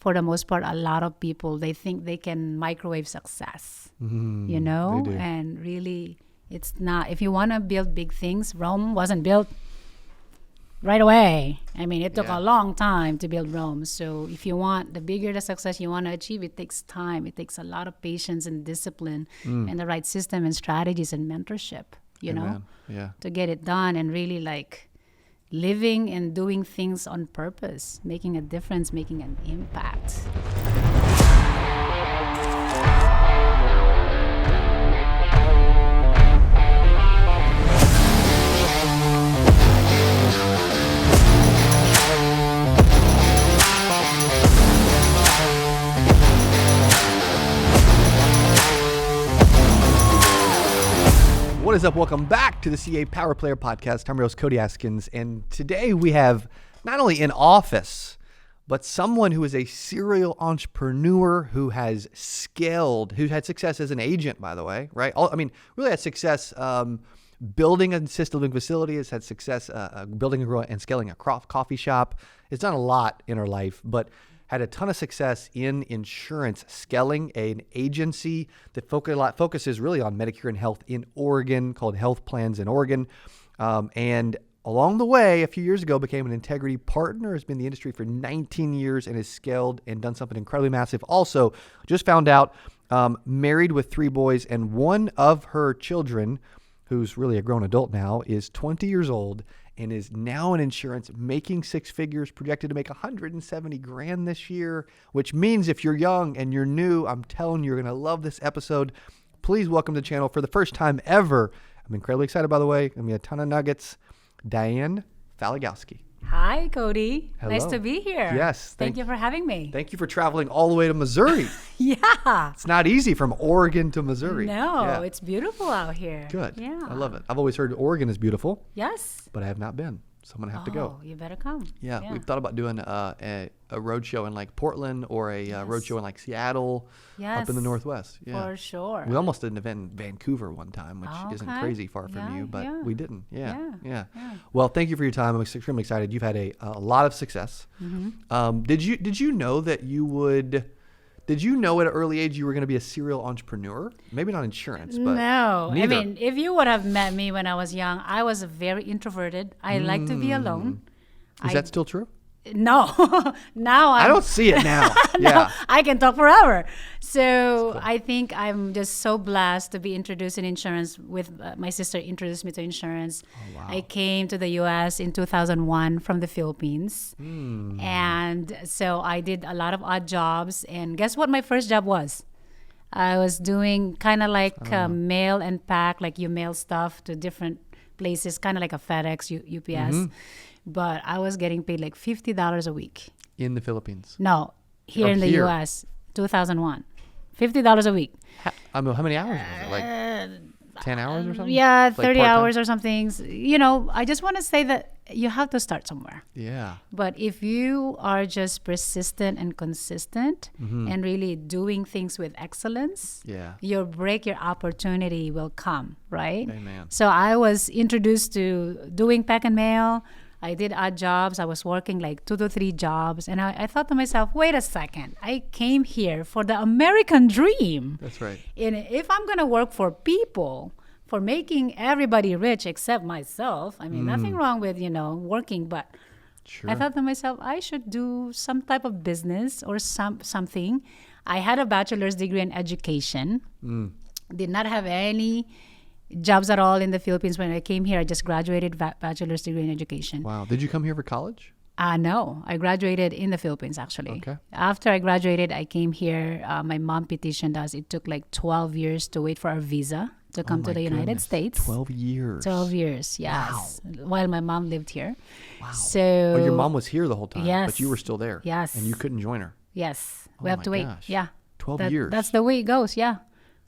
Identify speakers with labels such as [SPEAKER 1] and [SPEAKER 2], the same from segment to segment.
[SPEAKER 1] for the most part, a lot of people, they think they can microwave success, you know,
[SPEAKER 2] they do.
[SPEAKER 1] and really it's not. If you want to build big things, Rome wasn't built right away. I mean, it took a long time to build Rome. So if you want, the bigger the success you want to achieve, it takes time. It takes a lot of patience and discipline and the right system and strategies and mentorship, you know, to get it done, and really like living and doing things on purpose, making a difference, making an impact.
[SPEAKER 2] What is up? Welcome back to the CA Power Player Podcast. I'm your host, Cody Askins, and today we have not only an office, but someone who is a serial entrepreneur who has scaled, who had success as an agent, by the way, right? I mean, really had success building an assisted living facility, has had success building and scaling a coffee shop. It's done a lot in her life, but had a ton of success in insurance, scaling an agency that focuses really on Medicare and health in Oregon, called Health Plans in Oregon. And along the way, a few years ago, became an integrity partner, has been in the industry for 19 years and has scaled and done something incredibly massive. Also, just found out, married with 3 boys, and one of her children, who's really a grown adult now, is 20 years old and is now in insurance, making 6 figures, projected to make $170,000 this year, which means if you're young and you're new, I'm telling you, you're going to love this episode. Please welcome to the channel for the first time ever. I'm incredibly excited, by the way. Going to be a ton of nuggets. Diane Faligowski.
[SPEAKER 1] Hi, Cody.
[SPEAKER 2] Hello.
[SPEAKER 1] Nice to be here.
[SPEAKER 2] Yes.
[SPEAKER 1] Thank you for having me.
[SPEAKER 2] Thank you for traveling all the way to Missouri.
[SPEAKER 1] Yeah.
[SPEAKER 2] It's not easy from Oregon to Missouri.
[SPEAKER 1] No, it's beautiful out here.
[SPEAKER 2] Good.
[SPEAKER 1] Yeah.
[SPEAKER 2] I love it. I've always heard Oregon is beautiful.
[SPEAKER 1] Yes.
[SPEAKER 2] But I have not been. So I'm going to have to go.
[SPEAKER 1] Oh, you better come.
[SPEAKER 2] Yeah. We've thought about doing a road show in like Portland or a road show in like Seattle up in the Northwest. Yeah.
[SPEAKER 1] For sure.
[SPEAKER 2] We almost did an event in Vancouver one time, which isn't crazy far from you, but we didn't. Yeah. Well, thank you for your time. I'm extremely excited. You've had a lot of success. Mm-hmm. Did you know that you would... Did you know at an early age you were going to be a serial entrepreneur? Maybe not insurance, but
[SPEAKER 1] no.
[SPEAKER 2] neither.
[SPEAKER 1] I mean, if you would have met me when I was young, I was very introverted. I like to be alone.
[SPEAKER 2] Is that still true?
[SPEAKER 1] No. Now
[SPEAKER 2] I don't see it now.
[SPEAKER 1] No, I can talk forever. So cool. I think I'm just so blessed to be introduced in insurance with my sister introduced me to insurance. Oh, wow. I came to the U.S. in 2001 from the Philippines. And so I did a lot of odd jobs. And guess what my first job was? I was doing kind of like mail and pack, like you mail stuff to different places, kind of like a FedEx, UPS. But I was getting paid like $50 a week.
[SPEAKER 2] In the Philippines?
[SPEAKER 1] No, here in the U.S., 2001. $50 a week.
[SPEAKER 2] How many hours was it? Like 10 hours or something?
[SPEAKER 1] Yeah,
[SPEAKER 2] like
[SPEAKER 1] 30 hours or something. You know, I just want to say that you have to start somewhere.
[SPEAKER 2] Yeah.
[SPEAKER 1] But if you are just persistent and consistent and really doing things with excellence, your opportunity will come, right?
[SPEAKER 2] Amen.
[SPEAKER 1] So I was introduced to doing pack and mail. I did odd jobs. I was working like 2 to 3 jobs. And I thought to myself, wait a second. I came here for the American dream.
[SPEAKER 2] That's right.
[SPEAKER 1] And if I'm going to work for people, for making everybody rich except myself, I mean, nothing wrong with, working. But I thought to myself, I should do some type of business or something. I had a bachelor's degree in education. Did not have any jobs at all in the Philippines. When I came here, I just graduated bachelor's degree in education.
[SPEAKER 2] Wow. Did you come here for college?
[SPEAKER 1] No, I graduated in the Philippines, actually.
[SPEAKER 2] Okay.
[SPEAKER 1] After I graduated, I came here. My mom petitioned us. It took like 12 years to wait for our visa to come to the United States.
[SPEAKER 2] 12 years.
[SPEAKER 1] 12 years, yes. Wow. While my mom lived here.
[SPEAKER 2] Wow.
[SPEAKER 1] So
[SPEAKER 2] your mom was here the whole time,
[SPEAKER 1] yes,
[SPEAKER 2] but you were still there.
[SPEAKER 1] Yes.
[SPEAKER 2] And you couldn't join her.
[SPEAKER 1] Yes. We have to wait.
[SPEAKER 2] Gosh.
[SPEAKER 1] Yeah.
[SPEAKER 2] 12 years.
[SPEAKER 1] That's the way it goes, yeah.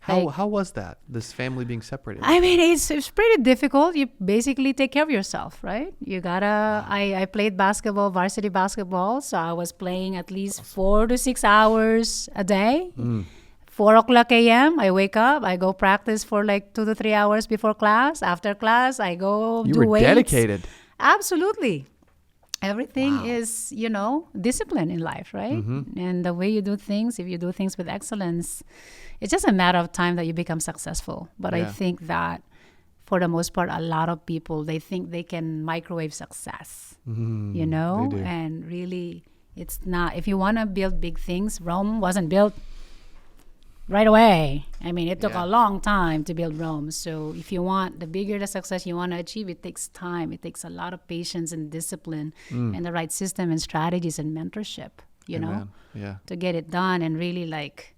[SPEAKER 2] How was that, this family being separated?
[SPEAKER 1] I mean, it's pretty difficult. You basically take care of yourself, right? You gotta, I played basketball, varsity basketball. So I was playing at least 4 to 6 hours a day. 4 o'clock a.m., I wake up, I go practice for like 2 to 3 hours before class. After class, I go do weights.
[SPEAKER 2] You were dedicated.
[SPEAKER 1] Absolutely. Everything is, discipline in life, right? And the way you do things, if you do things with excellence, it's just a matter of time that you become successful. But I think that for the most part, a lot of people, they think they can microwave success,
[SPEAKER 2] They do.
[SPEAKER 1] and really it's not. If you want to build big things, Rome wasn't built right away. I mean, it took a long time to build Rome. So if you want, the bigger the success you want to achieve, it takes time. It takes a lot of patience and discipline and the right system and strategies and mentorship, to get it done, and really like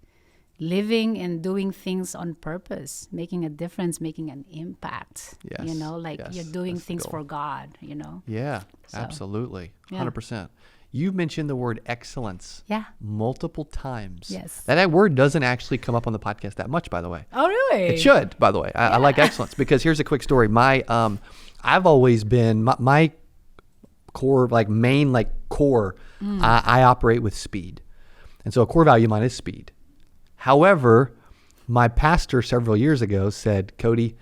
[SPEAKER 1] living and doing things on purpose, making a difference, making an impact, you're doing
[SPEAKER 2] That's the
[SPEAKER 1] things
[SPEAKER 2] goal.
[SPEAKER 1] for God,
[SPEAKER 2] Yeah,
[SPEAKER 1] So,
[SPEAKER 2] absolutely.
[SPEAKER 1] yeah.
[SPEAKER 2] 100%. You mentioned the word excellence
[SPEAKER 1] Yeah.
[SPEAKER 2] multiple times.
[SPEAKER 1] Yes.
[SPEAKER 2] That word doesn't actually come up on the podcast that much, by the way.
[SPEAKER 1] Oh, really?
[SPEAKER 2] It should, by the way. I like excellence because here's a quick story. I've always been, my core, core, I operate with speed. And so a core value of mine is speed. However, my pastor several years ago said, Cody,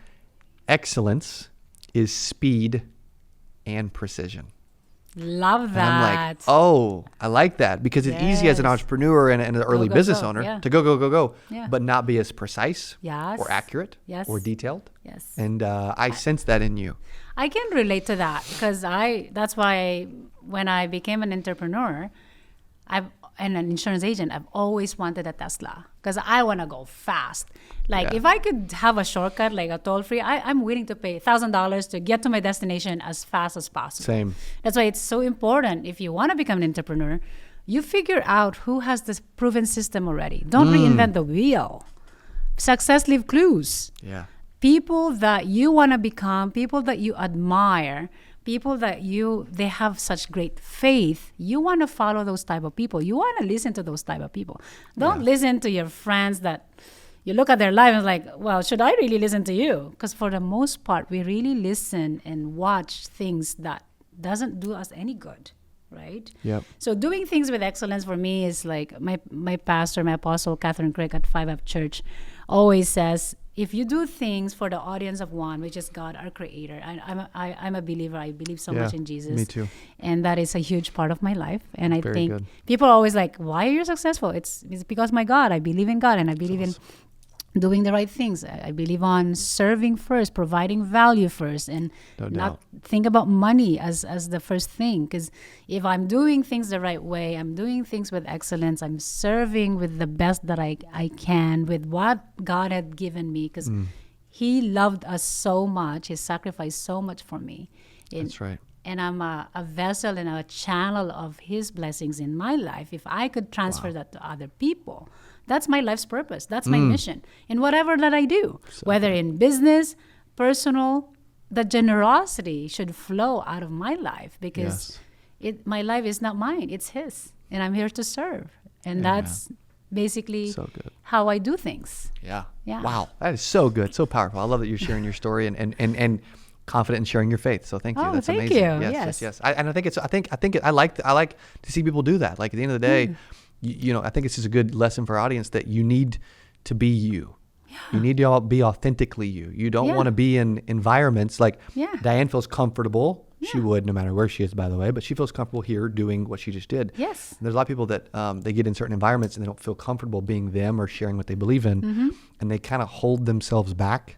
[SPEAKER 2] excellence is speed and precision.
[SPEAKER 1] Love that.
[SPEAKER 2] And I'm like, oh, I like that because it's easy as an
[SPEAKER 1] Yes.
[SPEAKER 2] entrepreneur and an early
[SPEAKER 1] go,
[SPEAKER 2] business
[SPEAKER 1] go.
[SPEAKER 2] owner
[SPEAKER 1] Yeah.
[SPEAKER 2] to go,
[SPEAKER 1] Yeah.
[SPEAKER 2] but not be as precise
[SPEAKER 1] Yes.
[SPEAKER 2] or accurate
[SPEAKER 1] Yes.
[SPEAKER 2] or detailed.
[SPEAKER 1] Yes.
[SPEAKER 2] And I sense that in you.
[SPEAKER 1] I can relate to that because that's why when I became an entrepreneur, and an insurance agent, I've always wanted a Tesla because I want to go fast. Like if I could have a shortcut, like a toll free, I'm willing to pay $1,000 to get to my destination as fast as possible.
[SPEAKER 2] Same.
[SPEAKER 1] That's why it's so important. If you want to become an entrepreneur, you figure out who has this proven system already. Don't reinvent the wheel. Success leave clues.
[SPEAKER 2] Yeah.
[SPEAKER 1] People that you want to become, people that you admire, people that they have such great faith, you want to follow those type of people. You want to listen to those type of people. Don't listen to your friends that you look at their life and like, well, should I really listen to you? Because for the most part, we really listen and watch things that doesn't do us any good, right?
[SPEAKER 2] Yep.
[SPEAKER 1] So doing things with excellence for me is like my pastor, my apostle, Catherine Craig at 5 Up Church, always says, if you do things for the audience of one, which is God, our creator, I'm a believer. I believe so much in Jesus.
[SPEAKER 2] Me too.
[SPEAKER 1] And that is a huge part of my life. And I
[SPEAKER 2] Very
[SPEAKER 1] think
[SPEAKER 2] good.
[SPEAKER 1] people are always like, why are you successful? It's because my God, I believe in God and I believe in doing the right things. I believe on serving first, providing value first, and
[SPEAKER 2] No
[SPEAKER 1] not
[SPEAKER 2] doubt.
[SPEAKER 1] think about money as the first thing. Because if I'm doing things the right way, I'm doing things with excellence, I'm serving with the best that I can with what God had given me. Because He loved us so much, He sacrificed so much for me.
[SPEAKER 2] That's right.
[SPEAKER 1] And I'm a vessel and a channel of His blessings in my life. If I could transfer that to other people, that's my life's purpose. That's my mission in whatever that I do, whether in business, personal. The generosity should flow out of my life because my life is not mine; it's His, and I'm here to serve. And that's basically
[SPEAKER 2] So good.
[SPEAKER 1] how I do things.
[SPEAKER 2] Yeah.
[SPEAKER 1] Yeah.
[SPEAKER 2] Wow. That is so good. So powerful. I love that you're sharing your story and confident in sharing your faith. So thank you.
[SPEAKER 1] Oh,
[SPEAKER 2] That's
[SPEAKER 1] thank
[SPEAKER 2] amazing.
[SPEAKER 1] you.
[SPEAKER 2] Yes. I like to see people do that. Like at the end of the day, I think it's just a good lesson for our audience that you need to be you. Yeah. You need to be authentically you. You don't want to be in environments like Diane feels comfortable. She would no matter where she is, by the way, but she feels comfortable here doing what she just did.
[SPEAKER 1] Yes.
[SPEAKER 2] And there's a lot of people that they get in certain environments and they don't feel comfortable being them or sharing what they believe in. And they kind of hold themselves back,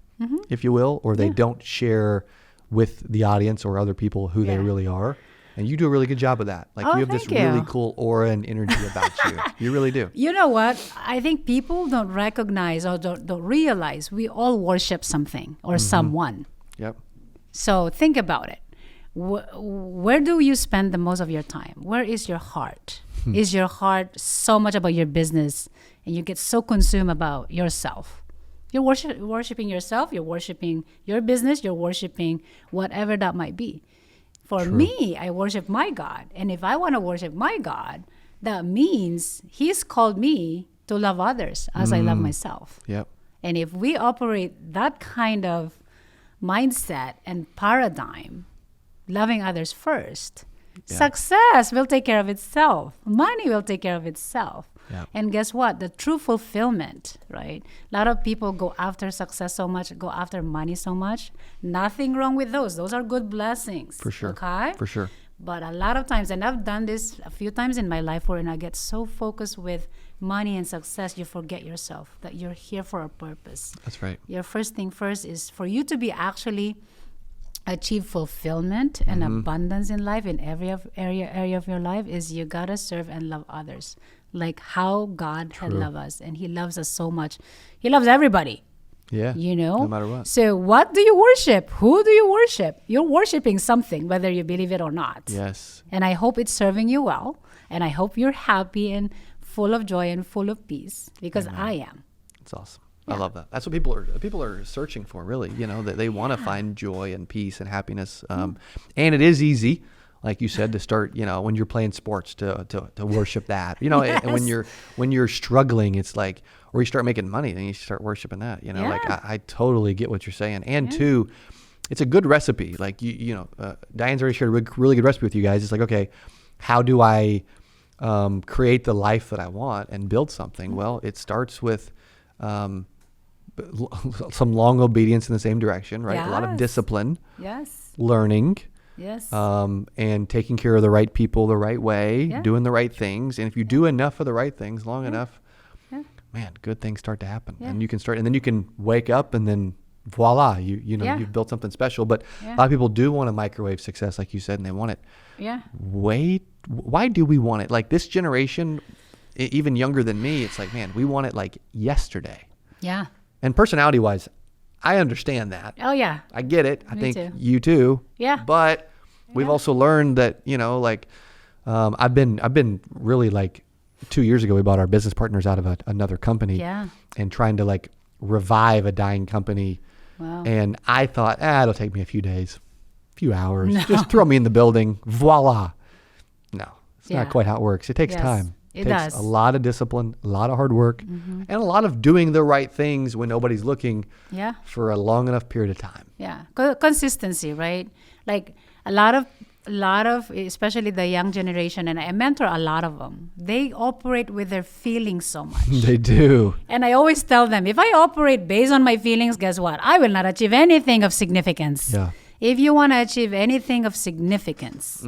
[SPEAKER 2] if you will, or they don't share with the audience or other people who they really are. And you do a really good job of that. Like you have this really cool aura and energy about you. You really do.
[SPEAKER 1] You know what? I think people don't recognize or don't realize we all worship something or someone.
[SPEAKER 2] Yep.
[SPEAKER 1] So think about it. Where do you spend the most of your time? Where is your heart? Is your heart so much about your business and you get so consumed about yourself? You're worshiping yourself. You're worshiping your business. You're worshiping whatever that might be. For me, I worship my God. And if I want to worship my God, that means He's called me to love others as I love myself.
[SPEAKER 2] Yep.
[SPEAKER 1] And if we operate that kind of mindset and paradigm, loving others first, success will take care of itself. Money will take care of itself.
[SPEAKER 2] Yeah.
[SPEAKER 1] And guess what? The true fulfillment, right? A lot of people go after success so much, go after money so much. Nothing wrong with those. Those are good blessings.
[SPEAKER 2] For sure.
[SPEAKER 1] Okay?
[SPEAKER 2] For sure.
[SPEAKER 1] But a lot of times, and I've done this a few times in my life, where I get so focused with money and success, you forget yourself, that you're here for a purpose.
[SPEAKER 2] That's right.
[SPEAKER 1] Your first thing first is for you to be actually achieve fulfillment and abundance in life, in every area of your life, is you gotta serve and love others like how God had loved us. And he loves us so much. He loves everybody.
[SPEAKER 2] Yeah. No matter what.
[SPEAKER 1] So what do you worship? Who do you worship? You're worshiping something, whether you believe it or not.
[SPEAKER 2] Yes.
[SPEAKER 1] And I hope it's serving you well. And I hope you're happy and full of joy and full of peace, because I am.
[SPEAKER 2] It's awesome. I love that. That's what people are searching for, really. That they want to find joy and peace and happiness. And it is easy, like you said, to start, when you're playing sports, to worship that.
[SPEAKER 1] Yes.
[SPEAKER 2] And when you're struggling, it's like, or you start making money, then you start worshiping that. Like I totally get what you're saying. And two, it's a good recipe. Like Diane's already shared a really good recipe with you guys. It's like, okay, how do I create the life that I want and build something? Well, it starts with some long obedience in the same direction, right?
[SPEAKER 1] Yes.
[SPEAKER 2] A lot of discipline,
[SPEAKER 1] Yes.
[SPEAKER 2] learning,
[SPEAKER 1] Yes.
[SPEAKER 2] and taking care of the right people the right way, doing the right things. And if you do enough of the right things long enough, man, good things start to happen. And you can start, and then you can wake up, and then voila, you've built something special. But a lot of people do want a microwave success, like you said, and they want it.
[SPEAKER 1] Yeah.
[SPEAKER 2] Why do we want it? Like this generation, even younger than me, it's like, man, we want it like yesterday.
[SPEAKER 1] Yeah.
[SPEAKER 2] And personality-wise, I understand that.
[SPEAKER 1] Oh yeah.
[SPEAKER 2] I get it. I
[SPEAKER 1] Me
[SPEAKER 2] think
[SPEAKER 1] too.
[SPEAKER 2] you too.
[SPEAKER 1] Yeah.
[SPEAKER 2] But we've also learned that, I've been really like 2 years ago, we bought our business partners out of another company.
[SPEAKER 1] Yeah.
[SPEAKER 2] And trying to like revive a dying company.
[SPEAKER 1] Wow.
[SPEAKER 2] And I thought, it'll take me a few days, a few hours. Just throw me in the building. Voila. No, it's not quite how it works. It takes time.
[SPEAKER 1] It
[SPEAKER 2] takes
[SPEAKER 1] does.
[SPEAKER 2] a lot of discipline, a lot of hard work, and a lot of doing the right things when nobody's looking for a long enough period of time.
[SPEAKER 1] Yeah. Consistency, right? Like a lot of, especially the young generation, and I mentor a lot of them, they operate with their feelings so much.
[SPEAKER 2] They do.
[SPEAKER 1] And I always tell them, if I operate based on my feelings, guess what? I will not achieve anything of significance.
[SPEAKER 2] Yeah.
[SPEAKER 1] If you want to achieve anything of significance,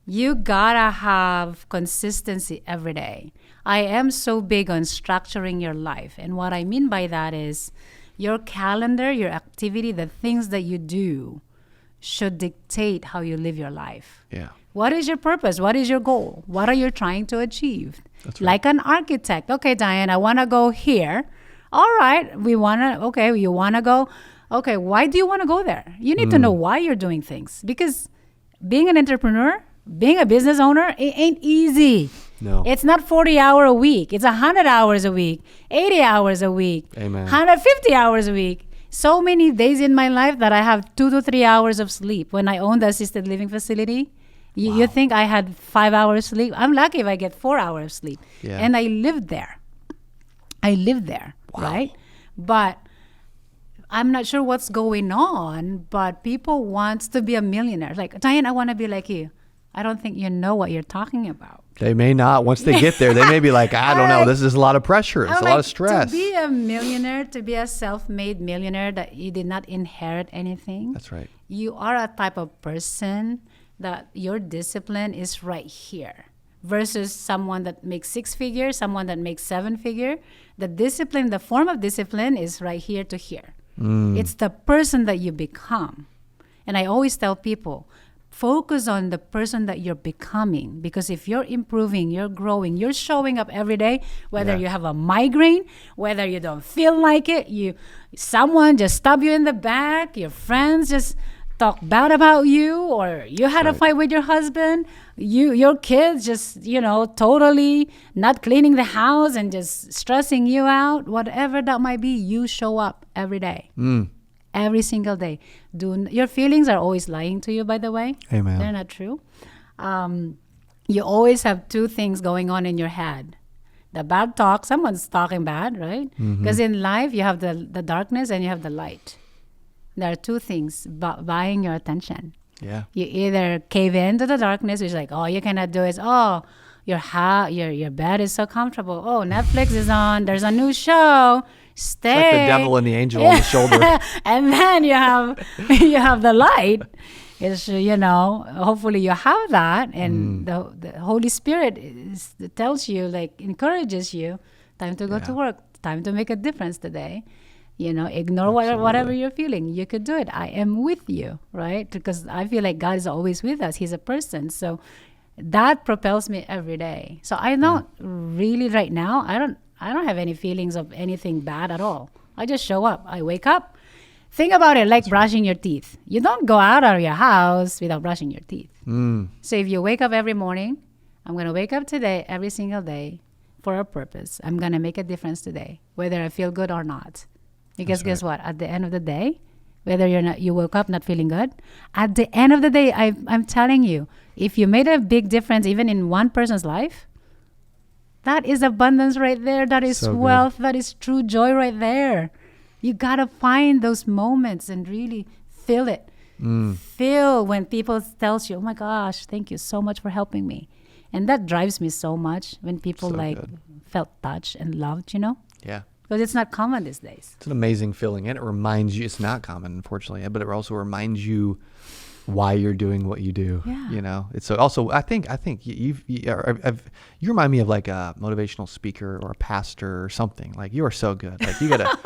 [SPEAKER 1] you gotta have consistency every day. I am so big on structuring your life. And what I mean by that is your calendar, your activity, the things that you do should dictate how you live your life.
[SPEAKER 2] Yeah.
[SPEAKER 1] What is your purpose? What is your goal? What are you trying to achieve?
[SPEAKER 2] That's right.
[SPEAKER 1] Like an architect. Okay, Diane, I want to go here. All right, you want to go. Okay, why do you want to go there? You need to know why you're doing things. Because being an entrepreneur, being a business owner, it ain't easy.
[SPEAKER 2] No.
[SPEAKER 1] It's not 40 hours a week. It's 100 hours a week, 80 hours a week,
[SPEAKER 2] Amen.
[SPEAKER 1] 150 hours a week. So many days in my life that I have 2 to 3 hours of sleep. When I owned the assisted living facility, you think I had 5 hours sleep? I'm lucky if I get 4 hours sleep.
[SPEAKER 2] Yeah.
[SPEAKER 1] And I lived there. Right? But I'm not sure what's going on, but people want to be a millionaire. Like, Diane, I want to be like you. I don't think you know what you're talking about.
[SPEAKER 2] They may not. Once they get there, they may be like, I don't know. This is a lot of pressure. It's a lot of stress.
[SPEAKER 1] To be a millionaire, to be a self-made millionaire that you did not inherit anything.
[SPEAKER 2] That's right.
[SPEAKER 1] You are a type of person that your discipline is right here versus someone that makes 6 figures, someone that makes 7 figure. The discipline, the form of discipline is right here to here. It's the person that you become. And I always tell people, focus on the person that you're becoming, because if you're improving, you're growing, you're showing up every day, whether you have a migraine, whether you don't feel like it, someone just stab you in the back, your friends just talk bad about you, or you had a fight with your husband, your kids just, totally not cleaning the house and just stressing you out, whatever that might be, you show up every day. Every single day. Your feelings are always lying to you, by the way.
[SPEAKER 2] Amen.
[SPEAKER 1] They're not true. You always have 2 things going on in your head. The bad talk, someone's talking bad, right? Because in life, you have the darkness and you have the light. There are 2 things buying your attention.
[SPEAKER 2] Yeah.
[SPEAKER 1] You either cave into the darkness, which is like, oh, you cannot do it. Oh, your bed is so comfortable. Oh, Netflix is on. There's a new show. Stay.
[SPEAKER 2] It's like the devil and the angel on the shoulder.
[SPEAKER 1] And then you have the light, It's, hopefully you have that. And the Holy Spirit tells you, like, encourages you, time to go to work, time to make a difference today. Ignore whatever you're feeling. You could do it. I am with you, right? Because I feel like God is always with us. He's a person. So that propels me every day. So I don't really right now, I don't have any feelings of anything bad at all. I just show up. I wake up. Think about it like brushing your teeth. You don't go out of your house without brushing your teeth. So if you wake up every morning, I'm going to wake up today, every single day, for a purpose. I'm going to make a difference today, whether I feel good or not. Because guess what? At the end of the day, whether you woke up not feeling good, at the end of the day, I'm telling you, if you made a big difference even in one person's life, that is abundance right there. That is wealth. That is true joy right there. You got to find those moments and really feel it. Feel when people tells you, oh my gosh, thank you so much for helping me. And that drives me so much when people felt touched and loved,
[SPEAKER 2] Yeah.
[SPEAKER 1] Because it's not common these days.
[SPEAKER 2] It's an amazing feeling, and it reminds you, it's not common, unfortunately, but it also reminds you why you're doing what you do.
[SPEAKER 1] Yeah.
[SPEAKER 2] It's also, I think you remind me of like a motivational speaker or a pastor or something. Like, you are so good. Like, you gotta,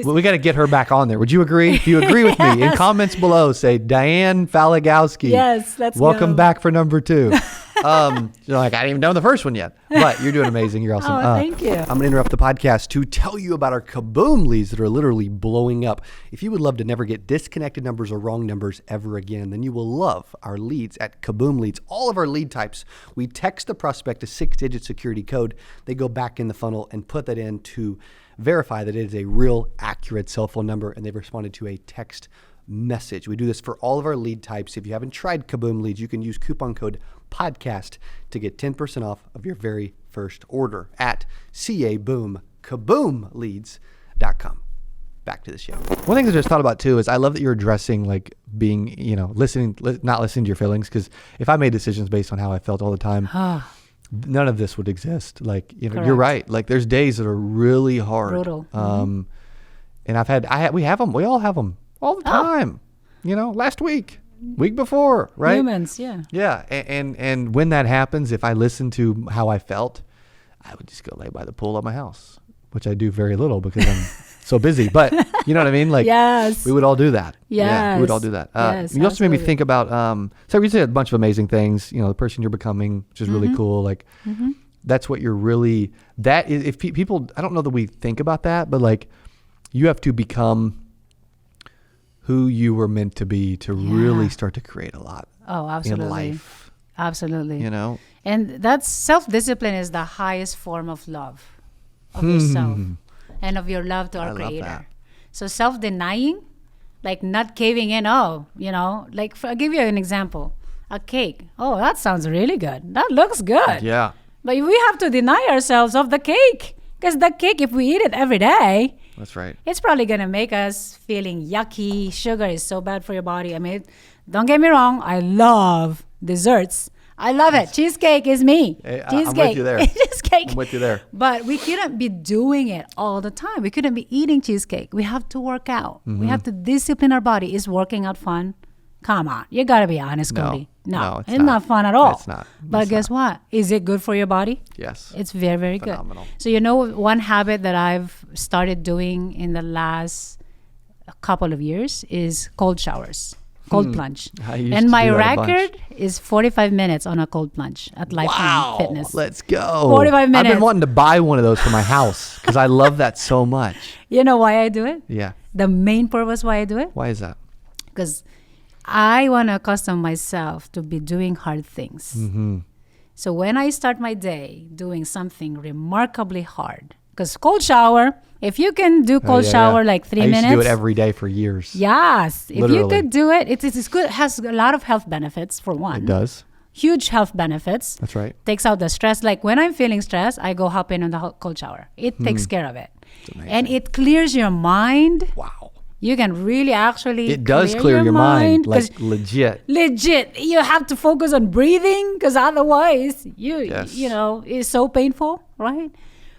[SPEAKER 2] we gotta get her back on there. Would you agree? If you agree with me, in comments below, say Diane Faligowski.
[SPEAKER 1] Yes, let's
[SPEAKER 2] welcome back for number 2. Like, I didn't even know the first one yet, but you're doing amazing. You're awesome.
[SPEAKER 1] Thank you.
[SPEAKER 2] I'm going to interrupt the podcast to tell you about our CABOOM leads that are literally blowing up. If you would love to never get disconnected numbers or wrong numbers ever again, then you will love our leads at CABOOM Leads. All of our lead types, we text the prospect a 6-digit security code. They go back in the funnel and put that in to verify that it is a real, accurate cell phone number, and they've responded to a text message. We do this for all of our lead types. If you haven't tried CABOOM Leads, you can use coupon code podcast to get 10% off of your very first order at CABOOM, kaboomleads.com. Back to the show. One thing I just thought about too is I love that you're addressing like being, not listening to your feelings, because if I made decisions based on how I felt all the time, none of this would exist. Like, you're right. Like, there's days that are really hard.
[SPEAKER 1] Brutal.
[SPEAKER 2] And we all have them all the time. Last week before, right?
[SPEAKER 1] Humans, yeah.
[SPEAKER 2] Yeah, and when that happens, if I listen to how I felt, I would just go lay by the pool at my house, which I do very little because I'm so busy. But you know what I mean? Like,
[SPEAKER 1] yes,
[SPEAKER 2] we would all do that.
[SPEAKER 1] Yes.
[SPEAKER 2] Yeah, we would all do that.
[SPEAKER 1] Yes,
[SPEAKER 2] you also made me think about, so we said a bunch of amazing things, the person you're becoming, which is really cool. Like, that's what you're really, that is, if people, I don't know that we think about that, but like, you have to become who you were meant to be to really start to create a lot in life.
[SPEAKER 1] Absolutely.
[SPEAKER 2] And
[SPEAKER 1] that's self-discipline is the highest form of love of yourself and of your love to our Creator.
[SPEAKER 2] Love that.
[SPEAKER 1] So self-denying, like not caving in, like I'll give you an example. A cake. Oh, that sounds really good. That looks good.
[SPEAKER 2] Yeah.
[SPEAKER 1] But we have to deny ourselves of the cake, because the cake, if we eat it every day,
[SPEAKER 2] that's right,
[SPEAKER 1] it's probably going to make us feeling yucky. Sugar is so bad for your body. I mean, don't get me wrong. I love desserts. I love it. Cheesecake is me.
[SPEAKER 2] Hey,
[SPEAKER 1] Cheesecake.
[SPEAKER 2] I'm with you there.
[SPEAKER 1] Cheesecake.
[SPEAKER 2] I'm with you there.
[SPEAKER 1] But we couldn't be doing it all the time. We couldn't be eating cheesecake. We have to work out. We have to discipline our body. Is working out fun? Come on. You got to be honest, Cody. No, it's not fun at all.
[SPEAKER 2] It's not.
[SPEAKER 1] But guess what? Is it good for your body?
[SPEAKER 2] Yes.
[SPEAKER 1] It's very, very
[SPEAKER 2] Phenomenal.
[SPEAKER 1] good. So one habit that I've started doing in the last couple of years is cold showers, cold plunge. And my record is 45 minutes on a cold plunge at Lifeline Fitness.
[SPEAKER 2] Let's go.
[SPEAKER 1] 45 minutes.
[SPEAKER 2] I've been wanting to buy one of those for my house because I love that so much.
[SPEAKER 1] You know why I do it?
[SPEAKER 2] Yeah.
[SPEAKER 1] The main purpose why I do it?
[SPEAKER 2] Why is that?
[SPEAKER 1] Because I want to accustom myself to be doing hard things. So when I start my day doing something remarkably hard, because cold shower, if you can do cold shower like 3 minutes.
[SPEAKER 2] I used to do it every day for years.
[SPEAKER 1] Yes.
[SPEAKER 2] Literally.
[SPEAKER 1] If you could do it, it's good. It has a lot of health benefits for one.
[SPEAKER 2] It does.
[SPEAKER 1] Huge health benefits.
[SPEAKER 2] That's right.
[SPEAKER 1] Takes out the stress. Like when I'm feeling stressed, I go hop in the cold shower. It takes care of it. And it clears your mind.
[SPEAKER 2] Wow.
[SPEAKER 1] You can really actually
[SPEAKER 2] it does clear your mind, like legit.
[SPEAKER 1] You have to focus on breathing, because otherwise it's so painful, right?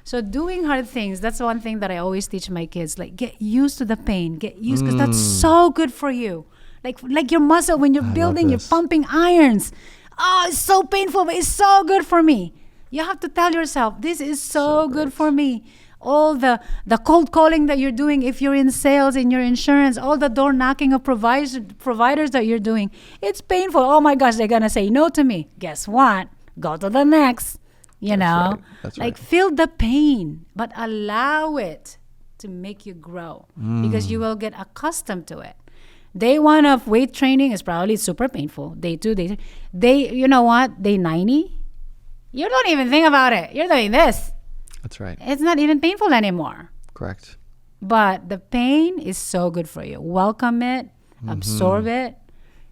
[SPEAKER 1] So doing hard things, that's one thing that I always teach my kids, like get used to the pain, get used, because that's so good for you. Like your muscle when you're building, you're pumping irons. Oh, it's so painful, but it's so good for me. You have to tell yourself, this is so good for me. All the cold calling that you're doing, if you're in sales, in your insurance, all the door knocking of providers that you're doing, it's painful. Oh my gosh, they're gonna say no to me. Guess what? Go to the next. You know,
[SPEAKER 2] right. That's
[SPEAKER 1] like
[SPEAKER 2] right.
[SPEAKER 1] feel the pain, but allow it to make you grow because you will get accustomed to it. Day 1 of weight training is probably super painful. Day 2, day, you know what? Day 90, you don't even think about it. You're doing this.
[SPEAKER 2] That's right.
[SPEAKER 1] It's not even painful anymore.
[SPEAKER 2] Correct.
[SPEAKER 1] But the pain is so good for you. Welcome it, absorb it.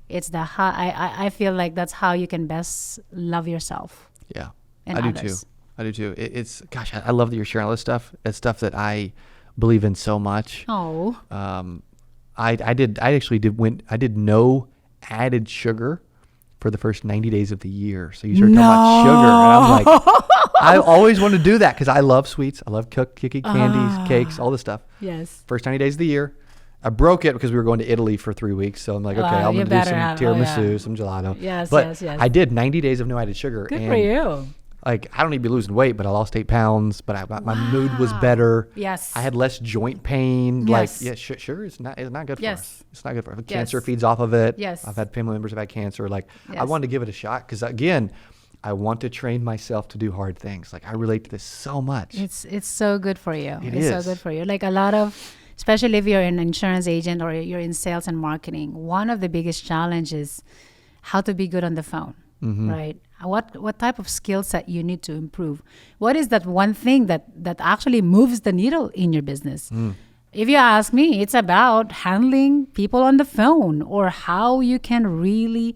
[SPEAKER 1] It's I feel like that's how you can best love yourself.
[SPEAKER 2] Yeah.
[SPEAKER 1] And
[SPEAKER 2] I
[SPEAKER 1] others.
[SPEAKER 2] do too. It's gosh, I love that you're sharing all this stuff. It's stuff that I believe in so much.
[SPEAKER 1] Oh.
[SPEAKER 2] I did no added sugar for the first 90 days of the year. So you start talking about sugar, and I'm like, I always want to do that because I love sweets. I love cookie candies, cakes, all this stuff.
[SPEAKER 1] Yes.
[SPEAKER 2] First 90 days of the year. I broke it because we were going to Italy for 3 weeks. So I'm like, okay, I'm going to do some tiramisu, some gelato.
[SPEAKER 1] Yes,
[SPEAKER 2] but
[SPEAKER 1] yes.
[SPEAKER 2] I did 90 days of no added sugar.
[SPEAKER 1] Good for you.
[SPEAKER 2] Like, I don't need to be losing weight, but I lost 8 pounds. But my mood was better.
[SPEAKER 1] Yes.
[SPEAKER 2] I had less joint pain.
[SPEAKER 1] Yes.
[SPEAKER 2] Like, yeah, sugar is not good for
[SPEAKER 1] Yes.
[SPEAKER 2] us. It's not good for us.
[SPEAKER 1] Yes.
[SPEAKER 2] Cancer feeds off of it.
[SPEAKER 1] Yes.
[SPEAKER 2] I've had family members who've had cancer. Like, I
[SPEAKER 1] Yes.
[SPEAKER 2] wanted to give it a shot because, again, I want to train myself to do hard things. Like, I relate to this so much.
[SPEAKER 1] It's so good for you.
[SPEAKER 2] It's
[SPEAKER 1] so good for you. Like a lot of, especially if you're an insurance agent or you're in sales and marketing, one of the biggest challenges how to be good on the phone, right? What type of skill set you need to improve? What is that one thing that actually moves the needle in your business? If you ask me, it's about handling people on the phone or how you can really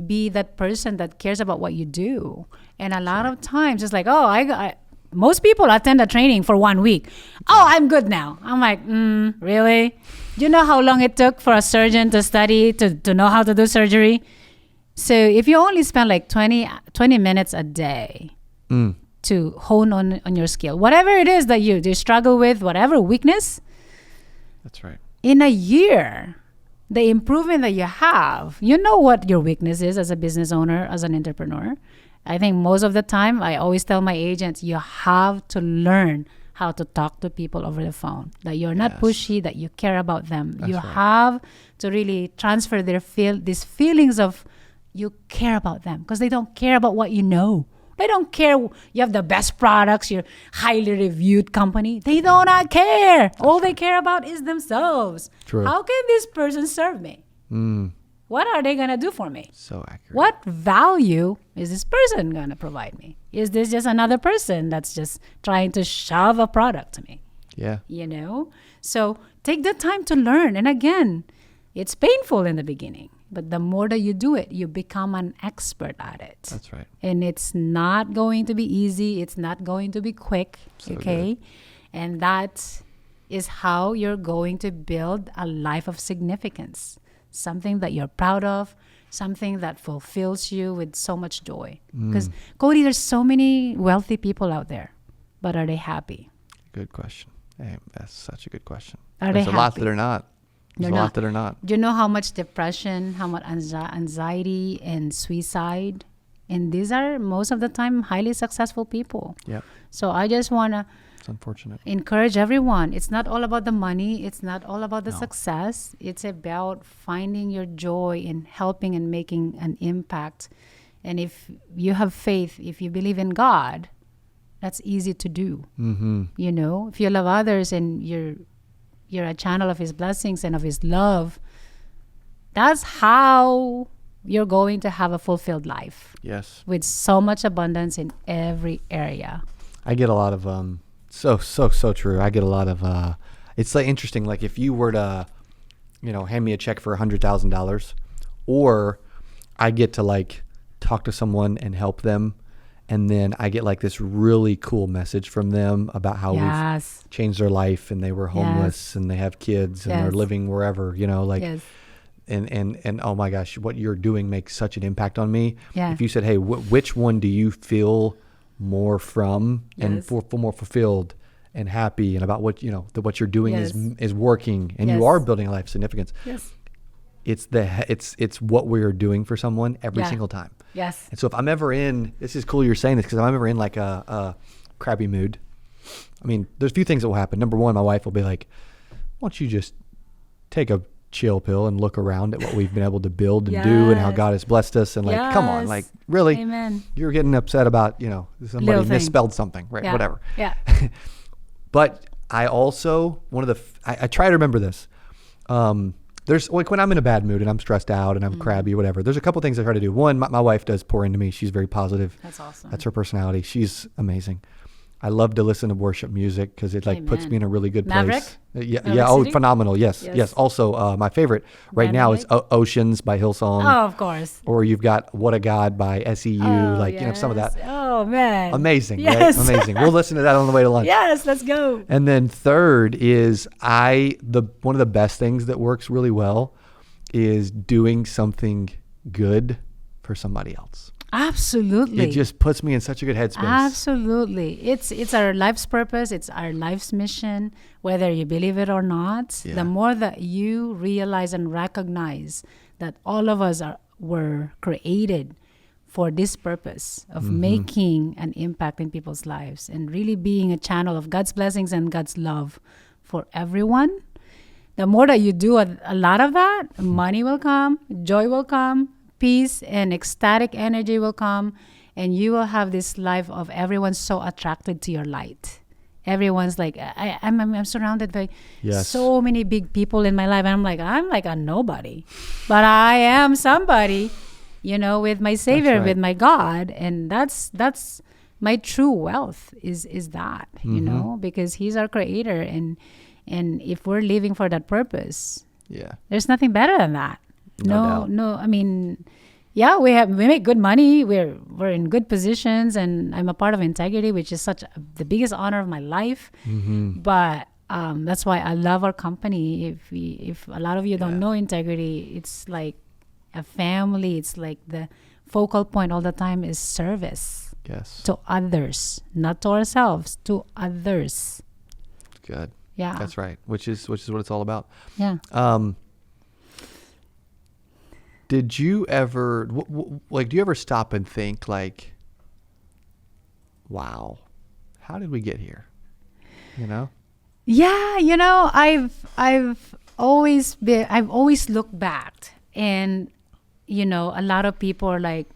[SPEAKER 1] be that person that cares about what you do. And a lot of times it's like, oh, most people attend a training for 1 week. Oh, I'm good now. I'm like, really? Do you know how long it took for a surgeon to study to know how to do surgery? So if you only spend like 20 minutes a day to hone on your skill, whatever it is that you struggle with, whatever weakness,
[SPEAKER 2] That's right.
[SPEAKER 1] in a year, the improvement that you have, you know what your weakness is as a business owner, as an entrepreneur. I think most of the time, I always tell my agents, you have to learn how to talk to people over the phone, that you're not pushy, that you care about them.
[SPEAKER 2] That's
[SPEAKER 1] you
[SPEAKER 2] right.
[SPEAKER 1] have to really transfer these feelings of you care about them because they don't care about what you know. They don't care you have the best products, you're highly reviewed company. They do not care. All they care about is themselves.
[SPEAKER 2] True.
[SPEAKER 1] How can this person serve me? What are they going to do for me?
[SPEAKER 2] So accurate.
[SPEAKER 1] What value is this person going to provide me? Is this just another person that's just trying to shove a product to me?
[SPEAKER 2] Yeah.
[SPEAKER 1] You know? So take the time to learn. And again, it's painful in the beginning. But the more that you do it, you become an expert at it.
[SPEAKER 2] That's right.
[SPEAKER 1] And it's not going to be easy. It's not going to be quick.
[SPEAKER 2] So
[SPEAKER 1] Okay. And that is how you're going to build a life of significance. Something that you're proud of, something that fulfills you with so much joy. Because, Cody, there's so many wealthy people out there, but are they happy?
[SPEAKER 2] Good question. Hey, that's such a good question.
[SPEAKER 1] Are
[SPEAKER 2] There's
[SPEAKER 1] they
[SPEAKER 2] a lot
[SPEAKER 1] happy?
[SPEAKER 2] that are not. There's
[SPEAKER 1] They're
[SPEAKER 2] a lot
[SPEAKER 1] not.
[SPEAKER 2] that are not.
[SPEAKER 1] Do you know how much depression, how much anxiety and suicide? And these are most of the time highly successful people.
[SPEAKER 2] Yeah.
[SPEAKER 1] So I just want to
[SPEAKER 2] It's unfortunate.
[SPEAKER 1] encourage everyone. It's not all about the money. It's not all about the success. It's about finding your joy in helping and making an impact. And if you have faith, if you believe in God, that's easy to do. You know, if you love others and you're a channel of His blessings and of His love, that's how you're going to have a fulfilled life
[SPEAKER 2] Yes.
[SPEAKER 1] with so much abundance in every area.
[SPEAKER 2] I get a lot of so true. I get a lot of it's like interesting. Like if you were to, hand me a check for $100,000, or I get to like talk to someone and help them, and then I get like this really cool message from them about how
[SPEAKER 1] Yes.
[SPEAKER 2] we've changed their life and they were homeless and they have kids and they're
[SPEAKER 1] Yes.
[SPEAKER 2] living wherever,
[SPEAKER 1] Yes.
[SPEAKER 2] and oh my gosh, what you're doing makes such an impact on me.
[SPEAKER 1] Yeah.
[SPEAKER 2] If you said, hey, which one do you feel more from and
[SPEAKER 1] Yes.
[SPEAKER 2] feel more fulfilled and happy and about what, what you're doing
[SPEAKER 1] Yes.
[SPEAKER 2] is working and
[SPEAKER 1] Yes.
[SPEAKER 2] you are building a life of significance.
[SPEAKER 1] Yes.
[SPEAKER 2] it's what we're doing for someone every single time.
[SPEAKER 1] Yes.
[SPEAKER 2] And so if I'm ever in, this is cool you're saying this, because if I'm ever in like a crabby mood, I mean, there's a few things that will happen. Number one, my wife will be like, why don't you just take a chill pill and look around at what we've been able to build and do and how God has blessed us, and like, come on, like, really?
[SPEAKER 1] Amen.
[SPEAKER 2] You're getting upset about, somebody misspelled something, right? Whatever.
[SPEAKER 1] Yeah.
[SPEAKER 2] But I also, I try to remember this. There's like when I'm in a bad mood and I'm stressed out and I'm crabby, whatever, there's a couple things I try to do. One, my wife does pour into me. She's very positive.
[SPEAKER 1] That's awesome.
[SPEAKER 2] That's her personality. She's amazing. I love to listen to worship music because it like puts me in a really good place.
[SPEAKER 1] Maverick?
[SPEAKER 2] Yeah. Oh, phenomenal. Yes. Also, my favorite right now is Oceans by Hillsong.
[SPEAKER 1] Oh, of course.
[SPEAKER 2] Or you've got What a God by SEU. Some of that.
[SPEAKER 1] Oh, man.
[SPEAKER 2] Amazing.
[SPEAKER 1] Yes.
[SPEAKER 2] Right? Amazing. We'll listen to that on the way to lunch.
[SPEAKER 1] Yes, let's go.
[SPEAKER 2] And then third is one of the best things that works really well is doing something good for somebody else.
[SPEAKER 1] Absolutely.
[SPEAKER 2] It just puts me in such a good headspace.
[SPEAKER 1] Absolutely. It's our life's purpose. It's our life's mission, whether you believe it or not.
[SPEAKER 2] Yeah.
[SPEAKER 1] The more that you realize and recognize that all of us were created for this purpose of making an impact in people's lives and really being a channel of God's blessings and God's love for everyone, the more that you do a lot of that, money will come, joy will come, peace and ecstatic energy will come, and you will have this life of everyone's so attracted to your light. Everyone's like, I'm surrounded by so many big people in my life. And I'm like a nobody, but I am somebody, with my Savior, with my God. And that's my true wealth is that, because He's our creator. And if we're living for that purpose, there's nothing better than that. No. I mean, we make good money. We're in good positions, and I'm a part of Integrity, which is the biggest honor of my life. But that's why I love our company. If a lot of you don't know Integrity, it's like a family. It's like the focal point all the time is service to others, not to ourselves, to others.
[SPEAKER 2] Good.
[SPEAKER 1] Yeah,
[SPEAKER 2] that's right. Which is what it's all about.
[SPEAKER 1] Yeah.
[SPEAKER 2] Did you ever do you ever stop and think like, wow, how did we get here?
[SPEAKER 1] Yeah, I've always looked back, and a lot of people are like,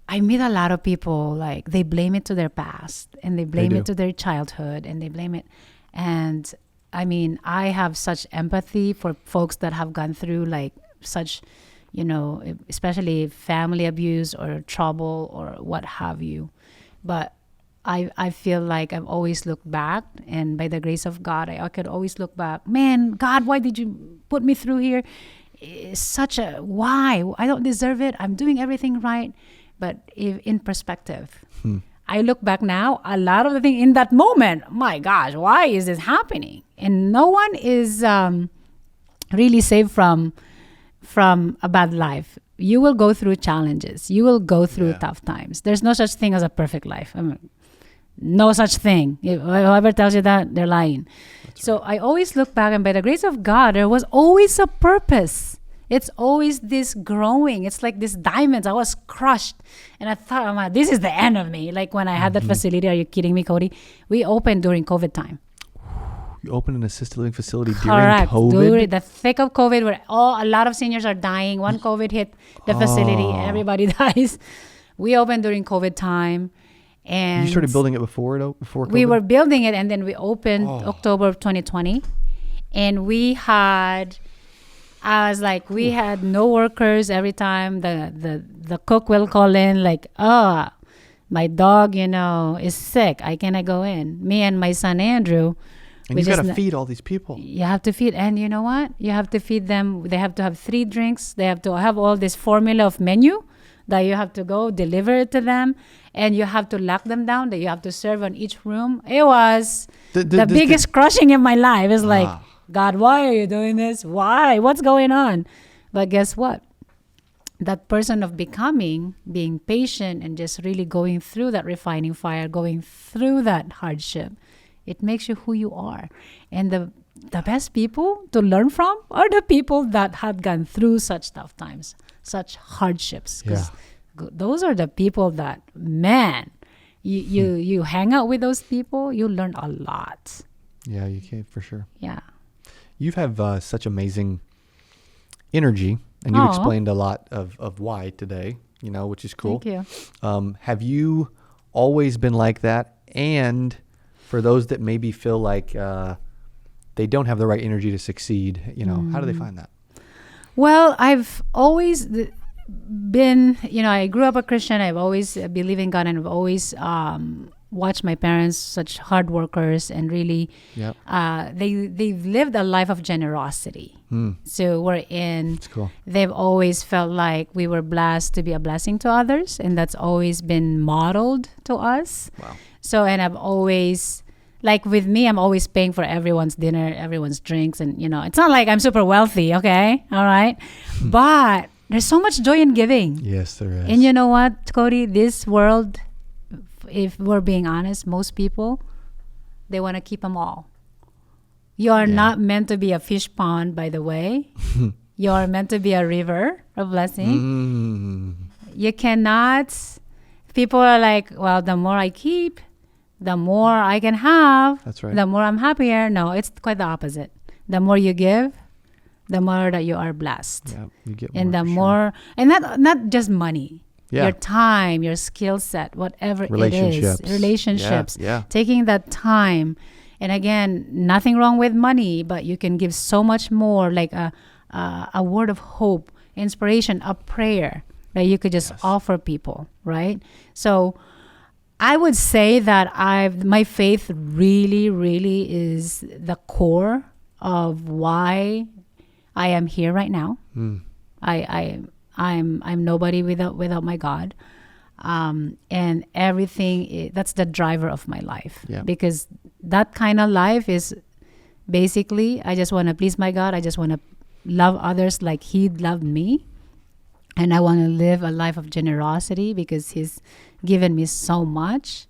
[SPEAKER 1] I meet a lot of people like they blame it to their past and they blame it to their childhood and they blame it. And I mean, I have such empathy for folks that have gone through like such, especially family abuse or trouble or what have you. But I feel like I've always looked back, and by the grace of God, I could always look back. Man, God, why did you put me through here? It's why? I don't deserve it. I'm doing everything right. But in perspective, I look back now, a lot of the things in that moment, my gosh, why is this happening? And no one is really saved from a bad life. You will go through challenges. You will go through tough times. There's no such thing as a perfect life. I mean, no such thing. Whoever tells you that, they're lying. So I always look back, and by the grace of God, there was always a purpose. It's always this growing. It's like this diamonds. I was crushed. And I thought, oh, this is the end of me. Like when I had that facility, are you kidding me, Cody? We opened during COVID time.
[SPEAKER 2] You opened an assisted living facility
[SPEAKER 1] Correct.
[SPEAKER 2] during COVID?
[SPEAKER 1] During the thick of COVID, where a lot of seniors are dying. When COVID hit the facility, everybody dies. We opened during COVID time. And
[SPEAKER 2] you started building it before COVID?
[SPEAKER 1] We were building it, and then we opened October of 2020. And we had no workers every time. The cook will call in like, my dog, is sick. I cannot go in. Me and my son, Andrew.
[SPEAKER 2] And you got to feed all these people.
[SPEAKER 1] You have to feed. And you know what? You have to feed them. They have to have 3 drinks. They have to have all this formula of menu that you have to go deliver it to them. And you have to lock them down, that you have to serve on each room. It was the biggest crushing in my life. It's like, God, why are you doing this? Why? What's going on? But guess what? That person of being patient and just really going through that refining fire, going through that hardship, It makes you who you are. And the best people to learn from are the people that had gone through such tough times, such hardships. Because those are the people that, man, you hang out with those people, you learn a lot.
[SPEAKER 2] Yeah, you can, for sure.
[SPEAKER 1] Yeah.
[SPEAKER 2] You have such amazing energy, and you explained a lot of why today, which is cool.
[SPEAKER 1] Thank you.
[SPEAKER 2] Have you always been like that? And for those that maybe feel like they don't have the right energy to succeed, how do they find that?
[SPEAKER 1] Well, I've always been, I grew up a Christian. I've always believed in God, and I've always watched my parents, such hard workers, and really, they've lived a life of generosity. So
[SPEAKER 2] That's cool.
[SPEAKER 1] they've always felt like we were blessed to be a blessing to others, and that's always been modeled to us.
[SPEAKER 2] Wow.
[SPEAKER 1] So, and I've always, like with me, I'm always paying for everyone's dinner, everyone's drinks. And, it's not like I'm super wealthy, okay? All right? But there's so much joy in giving.
[SPEAKER 2] Yes, there is.
[SPEAKER 1] And you know what, Cody? This world, if we're being honest, most people, they want to keep them all. You are not meant to be a fish pond, by the way. You are meant to be a river of blessing. You cannot. People are like, well, the more I keep, the more I can have.
[SPEAKER 2] That's right.
[SPEAKER 1] The more I'm happier. No, it's quite the opposite. The more you give, the more that you are blessed.
[SPEAKER 2] Yeah, you get more.
[SPEAKER 1] And the
[SPEAKER 2] for
[SPEAKER 1] more,
[SPEAKER 2] sure.
[SPEAKER 1] and not just money.
[SPEAKER 2] Yeah.
[SPEAKER 1] Your time, your skill set, whatever it is. Relationships.
[SPEAKER 2] Yeah.
[SPEAKER 1] Taking that time. And again, nothing wrong with money, but you can give so much more, like a word of hope, inspiration, a prayer that you could just offer people, right? So I would say that my faith really, really is the core of why I am here right now. I'm nobody without my God, and everything. That's the driver of my life.
[SPEAKER 2] Yeah.
[SPEAKER 1] Because that kind of life is basically, I just want to please my God. I just want to love others like He loved me, and I want to live a life of generosity because He's given me so much,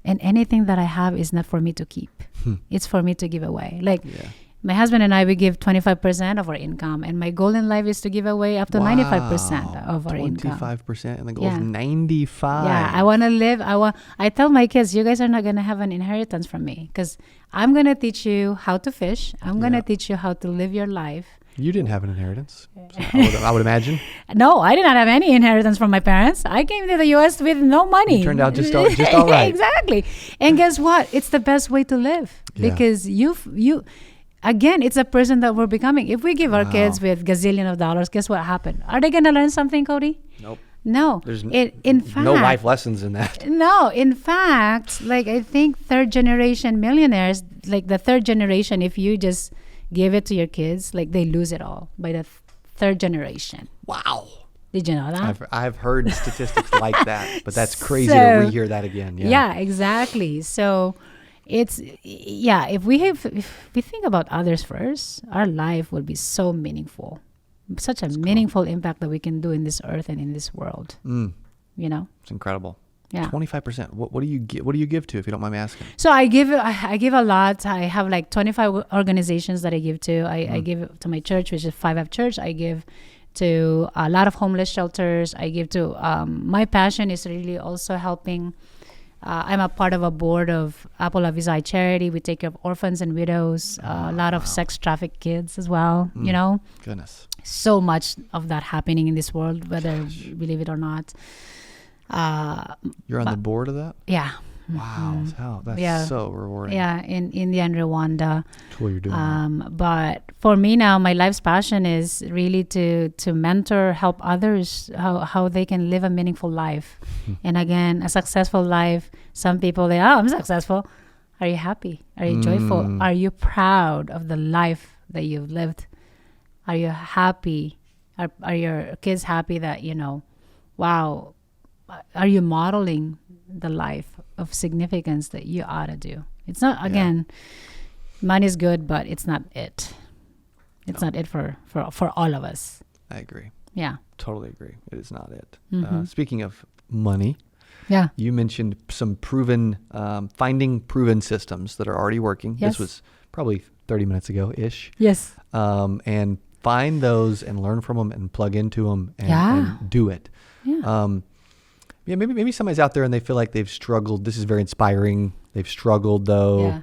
[SPEAKER 1] and anything that I have is not for me to keep. It's for me to give away. Like. Yeah. My husband and I, we give 25% of our income. And my goal in life is to give away up to 95% of our income.
[SPEAKER 2] 25%, and the goal is 95%.
[SPEAKER 1] Yeah, I want to live. I tell my kids, you guys are not going to have an inheritance from me, because I'm going to teach you how to fish. I'm going to teach you how to live your life.
[SPEAKER 2] You didn't have an inheritance, so I would imagine.
[SPEAKER 1] No, I did not have any inheritance from my parents. I came to the U.S. with no money.
[SPEAKER 2] You turned out just all right.
[SPEAKER 1] Exactly. And guess what? It's the best way to live, because you again, it's a person that we're becoming. If we give our kids with gazillion of dollars, guess what happened? Are they going to learn something, Cody?
[SPEAKER 2] Nope.
[SPEAKER 1] No.
[SPEAKER 2] There's
[SPEAKER 1] in fact,
[SPEAKER 2] no life lessons in that.
[SPEAKER 1] No. In fact, like I think third generation millionaires, like the third generation, if you just give it to your kids, like they lose it all by the third generation.
[SPEAKER 2] Wow.
[SPEAKER 1] Did you know that?
[SPEAKER 2] I've heard statistics like that, but that's crazy to rehear that again.
[SPEAKER 1] Yeah, exactly. So if we think about others first, our life will be so meaningful, such a meaningful impact that we can do in this earth and in this world.
[SPEAKER 2] It's incredible.
[SPEAKER 1] Yeah,
[SPEAKER 2] 25%. What do you give to, if you don't mind me asking?
[SPEAKER 1] So I give a lot. I have like 25 organizations that I give to. I give to my church, which is 5F Church. I give to a lot of homeless shelters. I give to my passion is really also helping. I'm a part of a board of Apple Avisai Charity. We take care of orphans and widows, a lot of sex trafficked kids as well,
[SPEAKER 2] Goodness.
[SPEAKER 1] So much of that happening in this world, whether you believe it or not.
[SPEAKER 2] You're on the board of that?
[SPEAKER 1] Yeah.
[SPEAKER 2] Wow. That's so rewarding.
[SPEAKER 1] Yeah, in India and Rwanda.
[SPEAKER 2] That's what you're doing.
[SPEAKER 1] But for me now, my life's passion is really to mentor, help others how they can live a meaningful life. And again, a successful life. Some people, I'm successful. Are you happy? Are you joyful? Are you proud of the life that you've lived? Are you happy? Are your kids happy that, wow, are you modeling the life of significance that you ought to do? It's not, again, money is good, but it's not it. It's not it for all of us.
[SPEAKER 2] I agree.
[SPEAKER 1] Yeah.
[SPEAKER 2] Totally agree. It is not it.
[SPEAKER 1] Mm-hmm.
[SPEAKER 2] Speaking of money,
[SPEAKER 1] Yeah.
[SPEAKER 2] You mentioned some finding proven systems that are already working.
[SPEAKER 1] Yes.
[SPEAKER 2] This was probably 30 minutes ago-ish.
[SPEAKER 1] Yes.
[SPEAKER 2] And find those and learn from them and plug into them and do it.
[SPEAKER 1] Yeah.
[SPEAKER 2] Maybe somebody's out there and they feel like they've struggled. This is very inspiring. They've struggled though,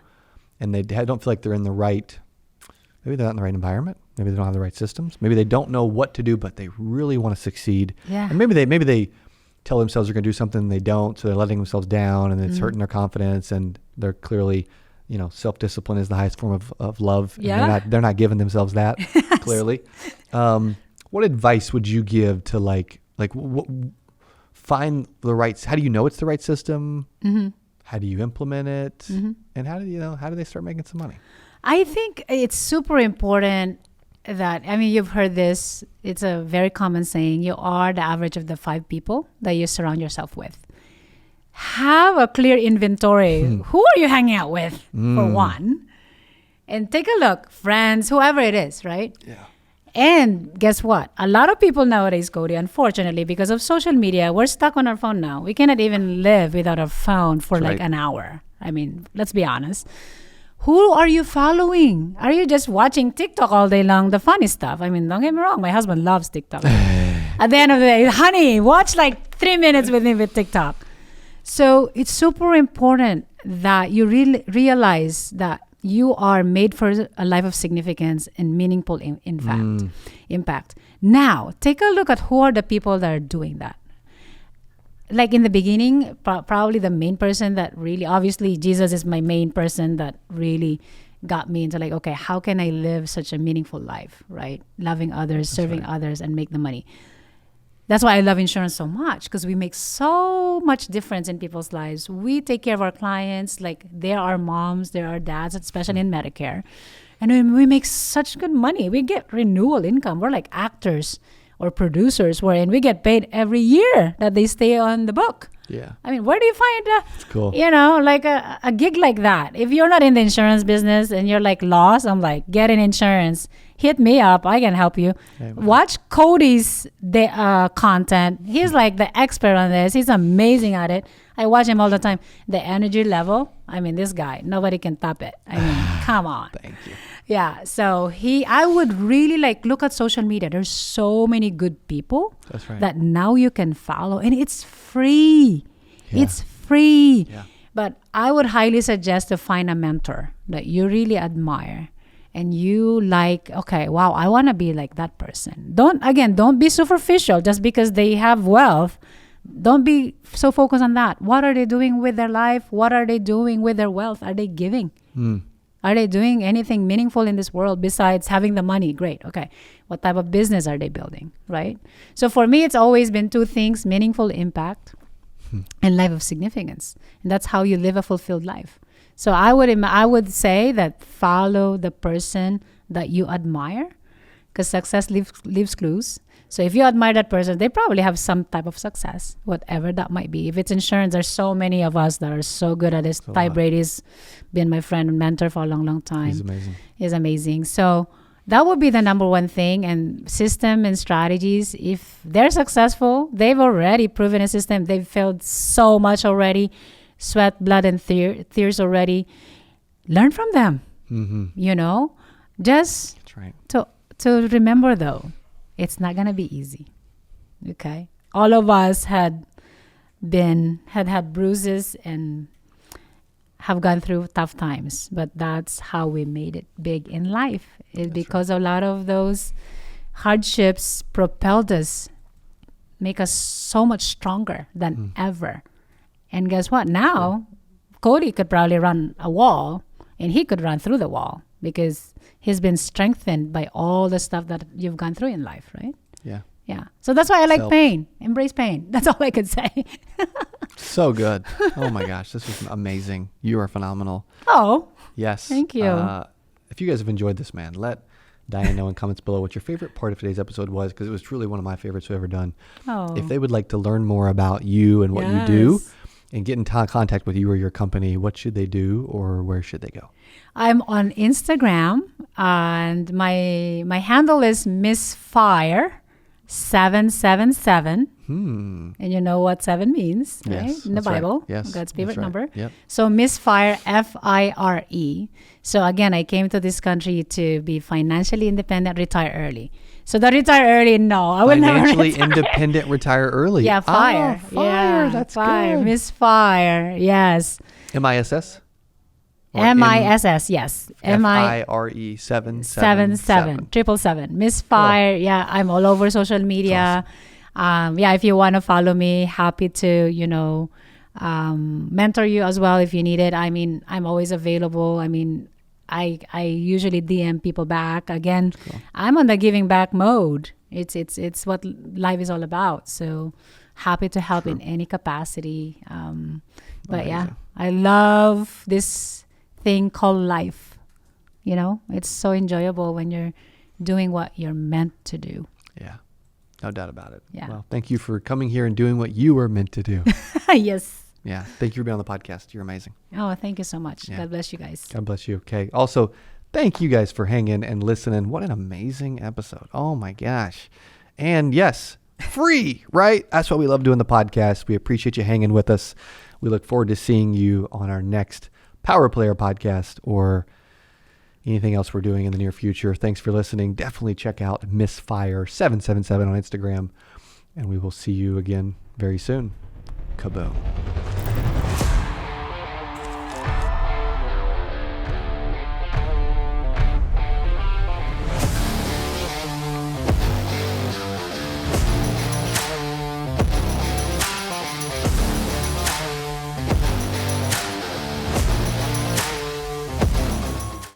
[SPEAKER 2] and they don't feel like they're in the right. Maybe they're not in the right environment. Maybe they don't have the right systems. Maybe they don't know what to do, but they really want to succeed.
[SPEAKER 1] Yeah.
[SPEAKER 2] And maybe they tell themselves they're going to do something and they don't, so they're letting themselves down, and it's hurting their confidence. And they're clearly, self-discipline is the highest form of love. And
[SPEAKER 1] Yeah.
[SPEAKER 2] they're not giving themselves that. Clearly. What advice would you give to find the right? How do you know it's the right system? Mm-hmm. How do you implement it? Mm-hmm. And how do they start making some money?
[SPEAKER 1] I think it's super important that, you've heard this. It's a very common saying. You are the average of the 5 people that you surround yourself with. Have a clear inventory. Who are you hanging out with, for one? And take a look. Friends, whoever it is, right?
[SPEAKER 2] Yeah.
[SPEAKER 1] And guess what? A lot of people nowadays, Cody, unfortunately, because of social media, we're stuck on our phone now. We cannot even live without our phone for
[SPEAKER 2] That's
[SPEAKER 1] like
[SPEAKER 2] right.
[SPEAKER 1] an hour. Let's be honest. Who are you following? Are you just watching TikTok all day long, the funny stuff? Don't get me wrong. My husband loves TikTok. At the end of the day, honey, watch like 3 minutes with me with TikTok. So it's super important that you realize that you are made for a life of significance and meaningful impact. Now, take a look at who are the people that are doing that. Like in the beginning, probably the main person that really, obviously Jesus is my main person that really got me into okay, how can I live such a meaningful life, right? Loving others, serving others, and make the money. That's why I love insurance so much, because we make so much difference in people's lives. We take care of our clients like they're our moms, they're our dads, especially in Medicare. And we make such good money. We get renewal income. We're like actors or producers, wherein we get paid every year that they stay on the book.
[SPEAKER 2] Yeah.
[SPEAKER 1] Where do you find
[SPEAKER 2] It's cool.
[SPEAKER 1] a gig like that? If you're not in the insurance business and you're like lost, I'm like, get an insurance. Hit me up. I can help you.
[SPEAKER 2] Amen.
[SPEAKER 1] Watch Cody's content. He's like the expert on this. He's amazing at it. I watch him all the time. The energy level, this guy, nobody can top it. Come on.
[SPEAKER 2] Thank you.
[SPEAKER 1] Yeah. So I would really look at social media. There's so many good people.
[SPEAKER 2] That's right.
[SPEAKER 1] That now you can follow, and it's free.
[SPEAKER 2] Yeah.
[SPEAKER 1] It's free.
[SPEAKER 2] Yeah.
[SPEAKER 1] But I would highly suggest to find a mentor that you really admire and you okay, wow, I want to be like that person. Don't be superficial just because they have wealth. Don't be so focused on that. What are they doing with their life? What are they doing with their wealth? Are they giving? Are they doing anything meaningful in this world besides having the money? Great. Okay. What type of business are they building? Right? So for me, it's always been 2 things: meaningful impact and life of significance. And that's how you live a fulfilled life. So I would say that follow the person that you admire, because success leaves clues. So if you admire that person, they probably have some type of success, whatever that might be. If it's insurance, there's so many of us that are so good at this. Ty Brady's been my friend and mentor for a long, long time. He's amazing. So that would be the number one thing. And system and strategies, if they're successful, they've already proven a system. They've failed so much already. Sweat, blood, and tears already. Learn from them. Just
[SPEAKER 2] That's right.
[SPEAKER 1] to remember, though, it's not gonna be easy. Okay, all of us had bruises and have gone through tough times, but that's how we made it big in life. It's because a lot of those hardships propelled us, make us so much stronger than ever. And guess what? Now, Cody could probably run a wall, and he could run through the wall because he's been strengthened by all the stuff that you've gone through in life, right?
[SPEAKER 2] Yeah.
[SPEAKER 1] Yeah. So that's why I like pain. Embrace pain. That's all I could say.
[SPEAKER 2] So good. Oh my gosh, this was amazing. You are phenomenal.
[SPEAKER 1] Oh.
[SPEAKER 2] Yes.
[SPEAKER 1] Thank you.
[SPEAKER 2] If you guys have enjoyed this, man, let Diane know in comments below what your favorite part of today's episode was, because it was truly one of my favorites we've ever done.
[SPEAKER 1] Oh.
[SPEAKER 2] If they would like to learn more about you and what you do and get in contact with you or your company, what should they do, or where should they go?
[SPEAKER 1] I'm on Instagram, and my handle is Miss Fire 777.
[SPEAKER 2] Hmm.
[SPEAKER 1] And you know what 7 means, right?
[SPEAKER 2] Yes,
[SPEAKER 1] In the
[SPEAKER 2] that's right.
[SPEAKER 1] Bible.
[SPEAKER 2] Yes,
[SPEAKER 1] God's
[SPEAKER 2] that's
[SPEAKER 1] favorite
[SPEAKER 2] right.
[SPEAKER 1] number.
[SPEAKER 2] Yep.
[SPEAKER 1] So misfire, F-I-R-E. So again, I came to this country to be financially independent, retire early. So the retire early, no, I will never
[SPEAKER 2] Financially
[SPEAKER 1] retire.
[SPEAKER 2] independent, retire early.
[SPEAKER 1] Yeah, fire.
[SPEAKER 2] Oh, fire.
[SPEAKER 1] Yeah,
[SPEAKER 2] That's
[SPEAKER 1] fire.
[SPEAKER 2] good.
[SPEAKER 1] Misfire. Yes.
[SPEAKER 2] MISS? Or
[SPEAKER 1] MISS. Yes.
[SPEAKER 2] FIRE 777.
[SPEAKER 1] 777. Misfire. Yeah, I'm all over social media. Yeah, if you want to follow me, happy to, mentor you as well if you need it. I mean, I'm always available. I mean, I usually DM people back. Again, I'm on the giving back mode. It's what life is all about. So happy to help in any capacity. But yeah, I love this thing called life. It's so enjoyable when you're doing what you're meant to do.
[SPEAKER 2] Yeah, no doubt about it.
[SPEAKER 1] Yeah.
[SPEAKER 2] Well, thank you for coming here and doing what you were meant to do.
[SPEAKER 1] Yes.
[SPEAKER 2] Yeah. Thank you for being on the podcast. You're amazing.
[SPEAKER 1] Oh, thank you so much.
[SPEAKER 2] Yeah.
[SPEAKER 1] God bless you guys.
[SPEAKER 2] God bless you. Okay. Also, thank you guys for hanging and listening. What an amazing episode. Oh my gosh. And yes, free, right? That's what we love doing the podcast. We appreciate you hanging with us. We look forward to seeing you on our next Power Player podcast or anything else we're doing in the near future. Thanks for listening. Definitely check out Misfire777 on Instagram. And we will see you again very soon. CABOOM.